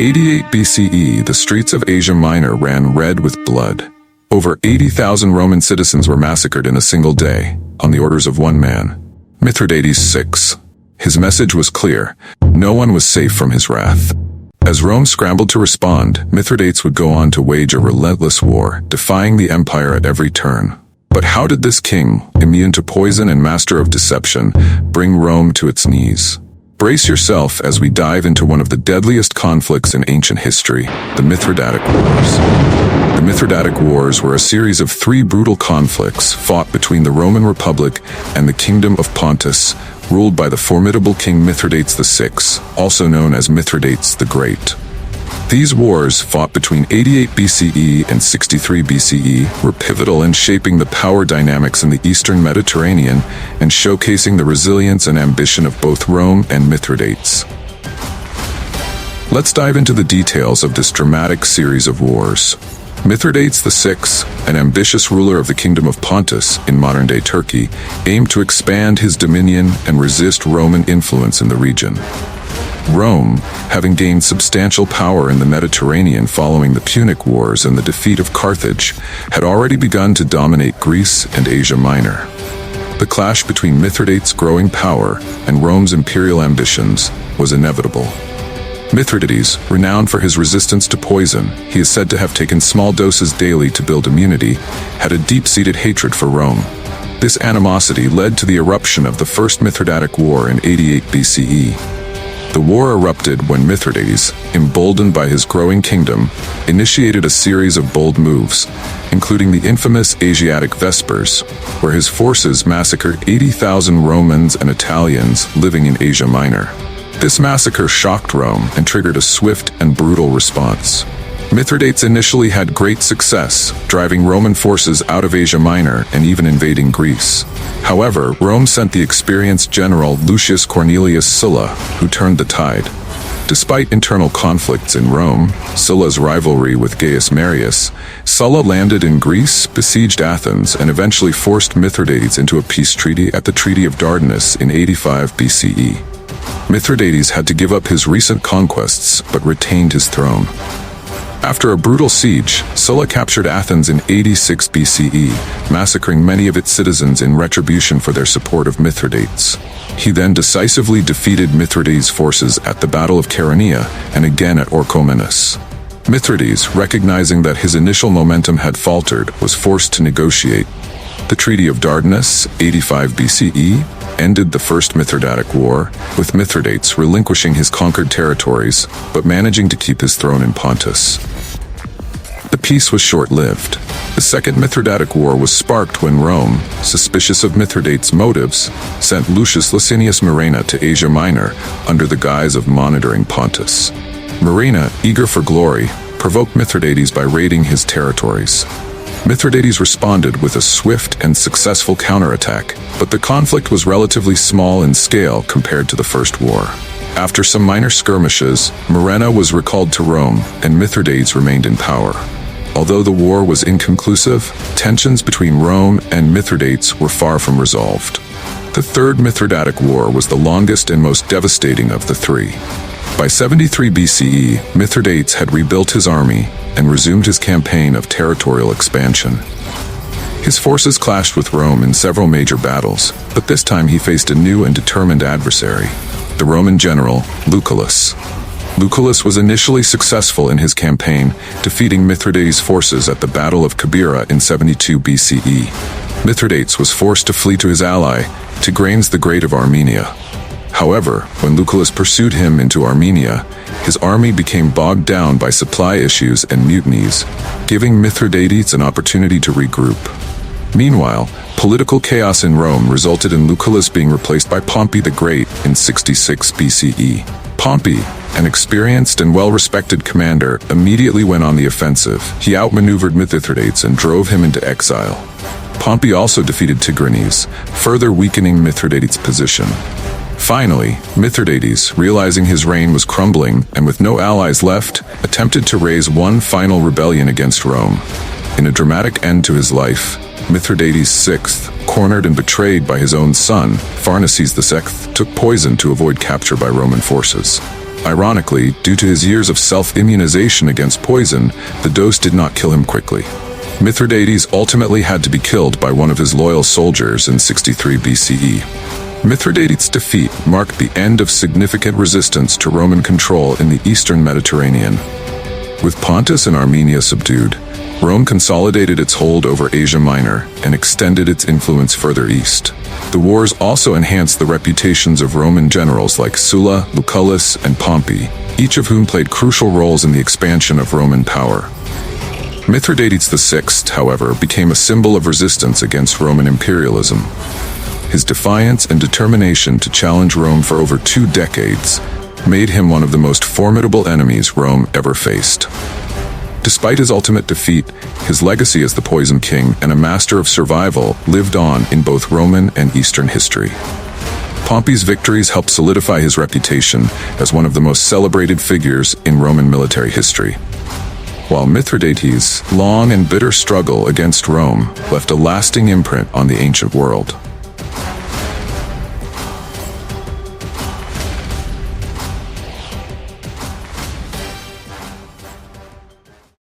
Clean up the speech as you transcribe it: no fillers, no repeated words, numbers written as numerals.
88 BCE, the streets of Asia Minor ran red with blood. Over 80,000 Roman citizens were massacred in a single day, on the orders of one man, Mithridates VI. His message was clear: no one was safe from his wrath. As Rome scrambled to respond, Mithridates would go on to wage a relentless war, defying the empire at every turn. But how did this king, immune to poison and master of deception, bring Rome to its knees? Brace yourself as we dive into one of the deadliest conflicts in ancient history, the Mithridatic Wars. The Mithridatic Wars were a series of 3 brutal conflicts fought between the Roman Republic and the Kingdom of Pontus, ruled by the formidable King Mithridates VI, also known as Mithridates the Great. These wars, fought between 88 BCE and 63 BCE, were pivotal in shaping the power dynamics in the Eastern Mediterranean and showcasing the resilience and ambition of both Rome and Mithridates. Let's dive into the details of this dramatic series of wars. Mithridates VI, an ambitious ruler of the Kingdom of Pontus in modern-day Turkey, aimed to expand his dominion and resist Roman influence in the region. Rome, having gained substantial power in the Mediterranean following the Punic Wars and the defeat of Carthage, had already begun to dominate Greece and Asia Minor. The clash between Mithridates' growing power and Rome's imperial ambitions was inevitable. Mithridates, renowned for his resistance to poison, he is said to have taken small doses daily to build immunity, had a deep-seated hatred for Rome. This animosity led to the eruption of the First Mithridatic War in 88 BCE. The war erupted when Mithridates, emboldened by his growing kingdom, initiated a series of bold moves, including the infamous Asiatic Vespers, where his forces massacred 80,000 Romans and Italians living in Asia Minor. This massacre shocked Rome and triggered a swift and brutal response. Mithridates initially had great success, driving Roman forces out of Asia Minor and even invading Greece. However, Rome sent the experienced general Lucius Cornelius Sulla, who turned the tide. Despite internal conflicts in Rome, Sulla's rivalry with Gaius Marius, Sulla landed in Greece, besieged Athens, and eventually forced Mithridates into a peace treaty at the Treaty of Dardanus in 85 BCE. Mithridates had to give up his recent conquests, but retained his throne. After a brutal siege, Sulla captured Athens in 86 BCE, massacring many of its citizens in retribution for their support of Mithridates. He then decisively defeated Mithridates' forces at the Battle of Chaeronea and again at Orchomenus. Mithridates, recognizing that his initial momentum had faltered, was forced to negotiate. The Treaty of Dardanus, 85 BCE, ended the First Mithridatic War, with Mithridates relinquishing his conquered territories, but managing to keep his throne in Pontus. The peace was short-lived. The Second Mithridatic War was sparked when Rome, suspicious of Mithridates' motives, sent Lucius Licinius Murena to Asia Minor under the guise of monitoring Pontus. Murena, eager for glory, provoked Mithridates by raiding his territories. Mithridates responded with a swift and successful counterattack, but the conflict was relatively small in scale compared to the First War. After some minor skirmishes, Murena was recalled to Rome, and Mithridates remained in power. Although the war was inconclusive, tensions between Rome and Mithridates were far from resolved. The Third Mithridatic War was the longest and most devastating of the 3. By 73 BCE, Mithridates had rebuilt his army and resumed his campaign of territorial expansion. His forces clashed with Rome in several major battles, but this time he faced a new and determined adversary, the Roman general Lucullus. Lucullus was initially successful in his campaign, defeating Mithridates' forces at the Battle of Cabira in 72 BCE. Mithridates was forced to flee to his ally, Tigranes the Great of Armenia. However, when Lucullus pursued him into Armenia, his army became bogged down by supply issues and mutinies, giving Mithridates an opportunity to regroup. Meanwhile, political chaos in Rome resulted in Lucullus being replaced by Pompey the Great in 66 BCE. Pompey, an experienced and well-respected commander, immediately went on the offensive. He outmaneuvered Mithridates and drove him into exile. Pompey also defeated Tigranes, further weakening Mithridates' position. Finally, Mithridates, realizing his reign was crumbling and with no allies left, attempted to raise one final rebellion against Rome. In a dramatic end to his life, Mithridates VI, cornered and betrayed by his own son, Pharnaces VI, took poison to avoid capture by Roman forces. Ironically, due to his years of self-immunization against poison, the dose did not kill him quickly. Mithridates ultimately had to be killed by one of his loyal soldiers in 63 BCE. Mithridates' defeat marked the end of significant resistance to Roman control in the eastern Mediterranean. With Pontus and Armenia subdued, Rome consolidated its hold over Asia Minor and extended its influence further east. The wars also enhanced the reputations of Roman generals like Sulla, Lucullus, and Pompey, each of whom played crucial roles in the expansion of Roman power. Mithridates VI, however, became a symbol of resistance against Roman imperialism. His defiance and determination to challenge Rome for over 2 decades made him one of the most formidable enemies Rome ever faced. Despite his ultimate defeat, his legacy as the Poison King and a master of survival lived on in both Roman and Eastern history. Pompey's victories helped solidify his reputation as one of the most celebrated figures in Roman military history, while Mithridates' long and bitter struggle against Rome left a lasting imprint on the ancient world.